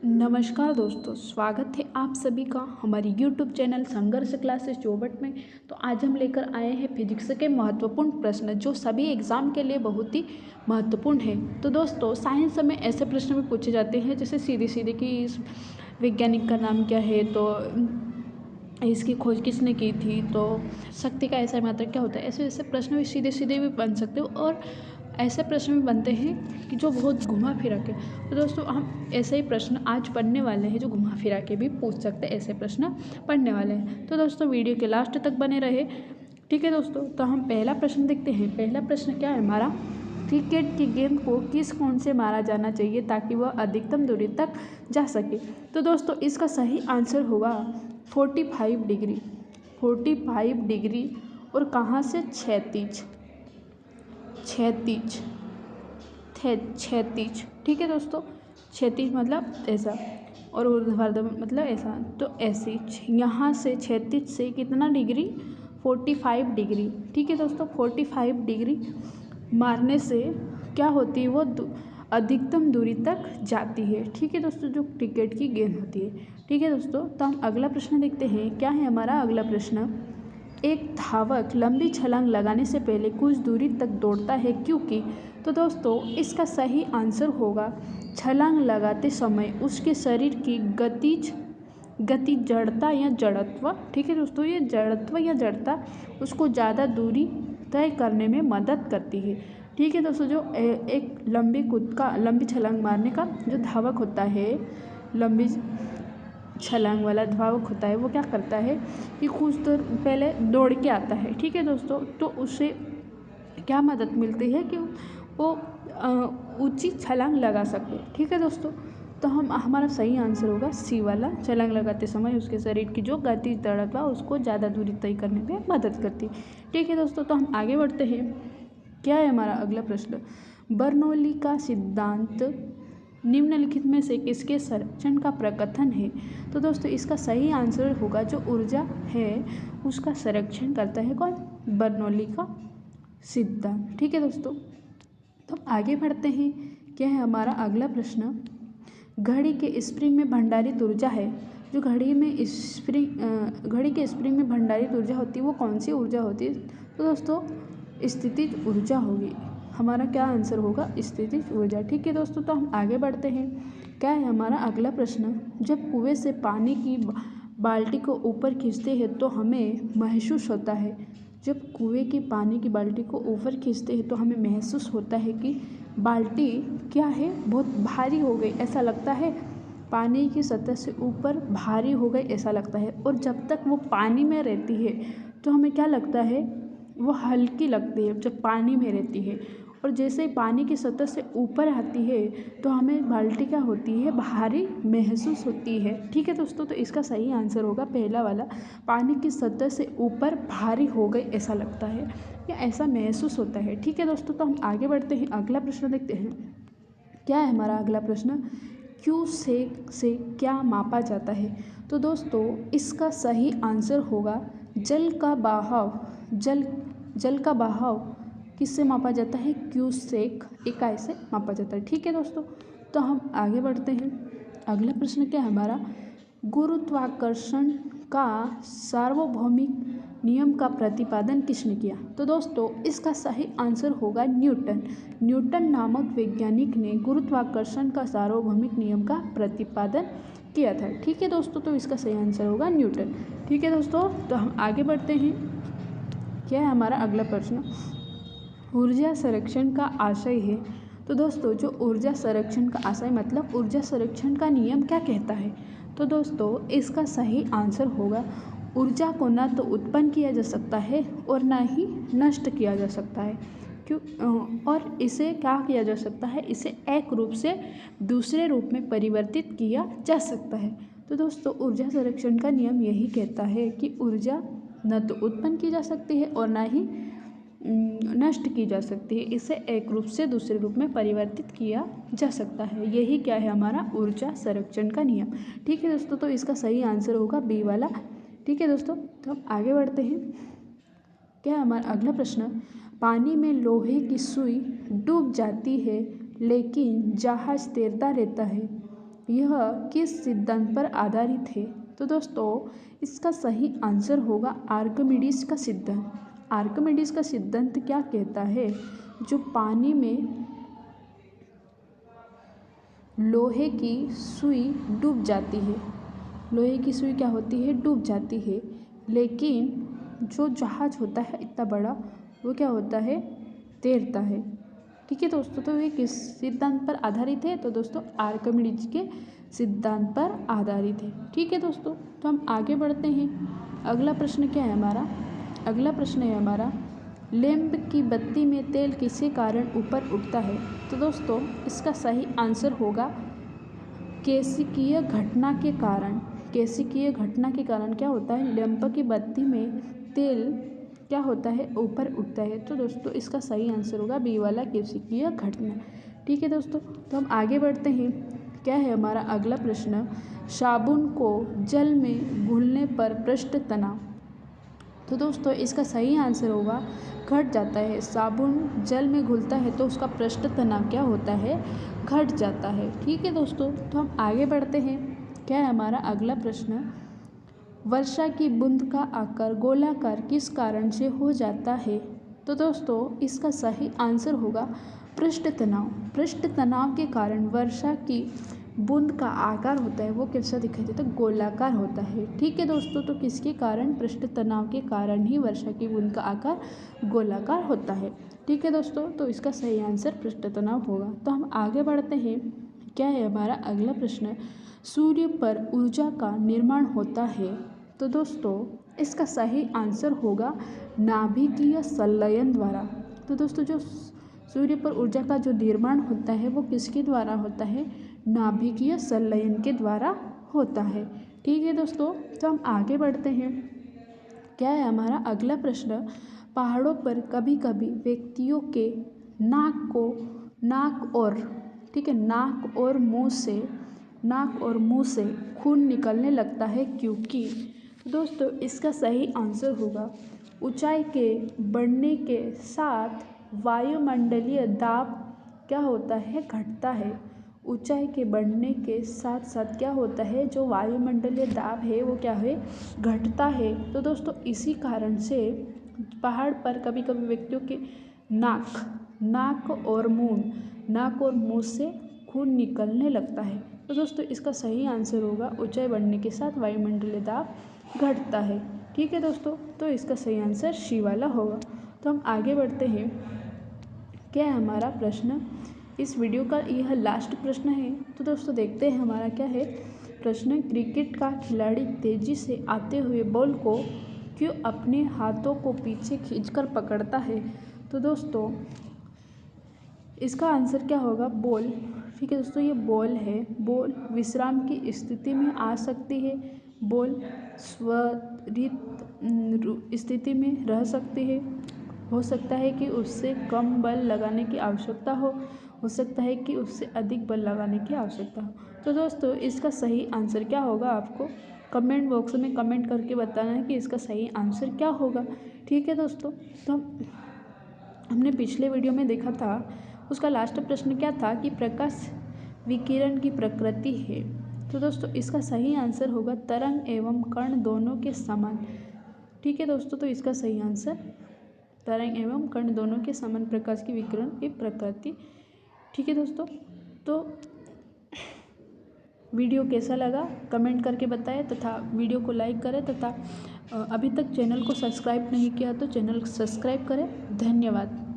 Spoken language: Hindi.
नमस्कार दोस्तों, स्वागत है आप सभी का हमारी YouTube चैनल संघर्ष क्लासेस चौबट में। तो आज हम लेकर आए हैं फिजिक्स के महत्वपूर्ण प्रश्न जो सभी एग्जाम के लिए बहुत ही महत्वपूर्ण है। तो दोस्तों, साइंस में ऐसे प्रश्न भी पूछे जाते हैं जैसे सीधे सीधे कि इस वैज्ञानिक का नाम क्या है, तो इसकी खोज किसने की थी, तो शक्ति का ऐसा मात्रक क्या होता है। ऐसे ऐसे प्रश्न भी सीधे सीधे भी बन सकते हो और ऐसे प्रश्न भी बनते हैं कि जो बहुत घुमा फिरा के। तो दोस्तों, हम ऐसे ही प्रश्न आज पढ़ने वाले हैं जो घुमा फिरा के भी पूछ सकते हैं, ऐसे प्रश्न पढ़ने वाले हैं। तो दोस्तों, वीडियो के लास्ट तक बने रहे। ठीक है दोस्तों, तो हम पहला प्रश्न देखते हैं। पहला प्रश्न क्या है हमारा, क्रिकेट की गेंद को किस कोण से मारा जाना चाहिए ताकि वह अधिकतम दूरी तक जा सके। तो दोस्तों, इसका सही आंसर होगा 45 डिग्री। 45 डिग्री और कहाँ से, क्षैतिज। क्षैतिज क्षैतिज ठीक है दोस्तों, क्षैतिज मतलब ऐसा और ऊर्ध्वाधर मतलब ऐसा। तो ऐसे यहाँ से क्षैतिज से कितना डिग्री, 45 डिग्री। ठीक है दोस्तों, 45 डिग्री मारने से क्या होती है, वो अधिकतम दूरी तक जाती है। ठीक है दोस्तों, जो क्रिकेट की गेंद होती है। ठीक है दोस्तों, तो हम अगला प्रश्न देखते हैं। क्या है हमारा अगला प्रश्न, एक धावक लंबी छलांग लगाने से पहले कुछ दूरी तक दौड़ता है क्योंकि। तो दोस्तों, इसका सही आंसर होगा छलांग लगाते समय उसके शरीर की गति जड़ता या जड़त्व। ठीक है दोस्तों, ये जड़त्व या जड़ता उसको ज़्यादा दूरी तय करने में मदद करती है। ठीक है दोस्तों, जो एक लंबी छलांग मारने का जो धावक होता है, लंबी छलांग वाला धावक होता है, वो क्या करता है कि कुछ देर पहले दौड़ के आता है। ठीक है दोस्तों, तो उससे क्या मदद मिलती है कि वो ऊंची छलांग लगा सके। ठीक है दोस्तों, तो हमारा सही आंसर होगा सी वाला, छलांग लगाते समय उसके शरीर की जो गति जड़ता उसको ज़्यादा दूरी तय करने में मदद करती। ठीक है दोस्तों, तो हम आगे बढ़ते हैं। क्या है हमारा अगला प्रश्न, बर्नौली का सिद्धांत निम्नलिखित में से किसके संरक्षण का प्रकथन है। तो दोस्तों, इसका सही आंसर होगा जो ऊर्जा है उसका संरक्षण करता है कौन, बर्नौली का सिद्धांत। ठीक है दोस्तों, तो आगे बढ़ते हैं। क्या है हमारा अगला प्रश्न, घड़ी के स्प्रिंग में भंडारित ऊर्जा है, जो घड़ी के स्प्रिंग में भंडारित ऊर्जा होती है वो कौन सी ऊर्जा होती है। तो दोस्तों, स्थितिज ऊर्जा होगी। हमारा क्या आंसर होगा, स्थितिज ऊर्जा। ठीक है दोस्तों, तो हम आगे बढ़ते हैं। क्या है हमारा अगला प्रश्न, जब कुएं से पानी की बाल्टी को ऊपर खींचते हैं तो हमें महसूस होता है। जब कुएं की पानी की बाल्टी को ऊपर खींचते हैं तो हमें महसूस होता है कि बाल्टी क्या है, बहुत भारी हो गई, ऐसा लगता है। पानी की सतह से ऊपर भारी हो गई ऐसा लगता है। और जब तक वो पानी में रहती है तो हमें क्या लगता है, वो हल्की लगती है जब पानी में रहती है। और जैसे ही पानी की सतह से ऊपर आती है तो हमें बाल्टी क्या होती है, भारी महसूस होती है। ठीक है दोस्तों, तो इसका सही आंसर होगा पहला वाला, पानी की सतह से ऊपर भारी हो गई ऐसा लगता है या ऐसा महसूस होता है। ठीक है दोस्तों, तो हम आगे बढ़ते हैं, अगला प्रश्न देखते हैं। क्या है हमारा अगला प्रश्न, क्यू से क्या मापा जाता है। तो दोस्तों, इसका सही आंसर होगा जल का बहाव। जल का बहाव किससे मापा जाता है, क्यूसेक इकाई से मापा जाता है। ठीक है दोस्तों, तो हम आगे बढ़ते हैं। अगला प्रश्न क्या है हमारा, गुरुत्वाकर्षण का सार्वभौमिक नियम का प्रतिपादन किसने किया। तो दोस्तों, इसका सही आंसर होगा न्यूटन। न्यूटन नामक वैज्ञानिक ने गुरुत्वाकर्षण का सार्वभौमिक नियम का प्रतिपादन किया था। ठीक है दोस्तों, तो इसका सही आंसर होगा न्यूटन। ठीक है दोस्तों, तो हम आगे बढ़ते हैं। क्या है हमारा अगला प्रश्न, ऊर्जा संरक्षण का आशय है। तो दोस्तों, जो ऊर्जा संरक्षण का आशय मतलब ऊर्जा संरक्षण का नियम क्या कहता है। तो दोस्तों, इसका सही आंसर होगा ऊर्जा को ना तो उत्पन्न किया जा सकता है और ना ही नष्ट किया जा सकता है। और इसे क्या किया जा सकता है, इसे एक रूप से दूसरे रूप में परिवर्तित किया जा सकता है। तो दोस्तों, ऊर्जा संरक्षण का नियम यही कहता है कि ऊर्जा न तो उत्पन्न की जा सकती है और ना ही नष्ट की जा सकती है, इसे एक रूप से दूसरे रूप में परिवर्तित किया जा सकता है। यही क्या है हमारा ऊर्जा संरक्षण का नियम। ठीक है दोस्तों, तो इसका सही आंसर होगा बी वाला। ठीक है दोस्तों, तो हम आगे बढ़ते हैं। क्या है हमारा अगला प्रश्न, पानी में लोहे की सुई डूब जाती है लेकिन जहाज तैरता रहता है। यह किस सिद्धांत पर आधारित है? तो दोस्तों इसका सही आंसर होगा आर्किमिडीज का सिद्धांत। आर्किमिडीज का सिद्धांत क्या कहता है? जो पानी में लोहे की सुई डूब जाती है, लोहे की सुई क्या होती है? डूब जाती है, लेकिन जो जहाज होता है इतना बड़ा वो क्या होता है? तैरता है। ठीक है दोस्तों, तो ये किस सिद्धांत पर आधारित है? तो दोस्तों आर्किमिडीज के सिद्धांत पर आधारित है। ठीक है दोस्तों, तो हम आगे बढ़ते हैं। अगला प्रश्न क्या है हमारा? अगला प्रश्न है हमारा, लैंप की बत्ती में तेल किसके कारण ऊपर उठता है? तो दोस्तों इसका सही आंसर होगा केशिकीय घटना के कारण। केशिकीय घटना के कारण क्या होता है? लैंप की बत्ती में तेल क्या होता है? ऊपर उठता है। तो दोस्तों इसका सही आंसर होगा बी वाला, केशिकीय घटना। ठीक है दोस्तों, तो हम आगे बढ़ते हैं। क्या है हमारा अगला प्रश्न? साबुन को जल में घुलने पर पृष्ठ तनाव। तो दोस्तों इसका सही आंसर होगा घट जाता है। साबुन जल में घुलता है तो उसका पृष्ठ तनाव क्या होता है? घट जाता है। ठीक है दोस्तों, तो हम आगे बढ़ते हैं। क्या है हमारा अगला प्रश्न? वर्षा की बूंद का आकार गोलाकार किस कारण से हो जाता है? तो दोस्तों इसका सही आंसर होगा पृष्ठ तनाव। पृष्ठ तनाव के कारण वर्षा की बूंद का आकार होता है वो कैसा दिखाई देता है? गोलाकार होता है। ठीक है दोस्तों, तो किसके कारण? पृष्ठ तनाव के कारण ही वर्षा की बूंद का आकार गोलाकार होता है। ठीक है दोस्तों, तो इसका सही आंसर पृष्ठ तनाव होगा। तो हम आगे बढ़ते हैं। क्या है हमारा अगला प्रश्न? सूर्य पर ऊर्जा का निर्माण होता है। तो दोस्तों इसका सही आंसर होगा नाभिकीय संलयन द्वारा। तो दोस्तों जो सूर्य पर ऊर्जा का जो निर्माण होता है वो किसके द्वारा होता है? नाभिकीय संलयन के द्वारा होता है। ठीक है दोस्तों, तो हम आगे बढ़ते हैं। क्या है हमारा अगला प्रश्न? पहाड़ों पर कभी कभी व्यक्तियों के नाक और मुंह से खून निकलने लगता है क्योंकि? तो दोस्तों इसका सही आंसर होगा ऊंचाई के बढ़ने के साथ वायुमंडलीय दाब क्या होता है? घटता है। ऊंचाई के बढ़ने के साथ साथ क्या होता है? जो वायुमंडलीय दाब है वो क्या है? घटता है। तो दोस्तों इसी कारण से पहाड़ पर कभी कभी व्यक्तियों के नाक और मुंह से खून निकलने लगता है। तो दोस्तों इसका सही आंसर होगा ऊंचाई बढ़ने के साथ वायुमंडलीय दाब घटता है। ठीक है दोस्तों, तो इसका सही आंसर सी वाला होगा। तो हम आगे बढ़ते हैं। क्या है हमारा प्रश्न? इस वीडियो का यह लास्ट प्रश्न है। तो दोस्तों देखते हैं हमारा क्या है प्रश्न। क्रिकेट का खिलाड़ी तेजी से आते हुए बॉल को क्यों अपने हाथों को पीछे खींचकर पकड़ता है? तो दोस्तों इसका आंसर क्या होगा? बॉल। ठीक है दोस्तों, ये बॉल है। बॉल विश्राम की स्थिति में आ सकती है, बॉल त्वरित स्थिति में रह सकती है, हो सकता है कि उससे कम बल लगाने की आवश्यकता हो सकता है कि उससे अधिक बल लगाने की आवश्यकता हो। तो दोस्तों इसका सही आंसर क्या होगा? आपको कमेंट बॉक्स में कमेंट करके बताना है कि इसका सही आंसर क्या होगा। ठीक है दोस्तों, तो हमने पिछले वीडियो में देखा था, उसका लास्ट प्रश्न क्या था कि प्रकाश विकिरण की प्रकृति है। तो दोस्तों इसका सही आंसर होगा तरंग एवं कण दोनों के समान। ठीक है दोस्तों, तो इसका सही आंसर तरंग एवं कण दोनों के समान प्रकाश की विकिरण की प्रकृति। ठीक है दोस्तों, तो वीडियो कैसा लगा कमेंट करके बताएं तथा वीडियो को लाइक करें तथा अभी तक चैनल को सब्सक्राइब नहीं किया तो चैनल सब्सक्राइब करें। धन्यवाद।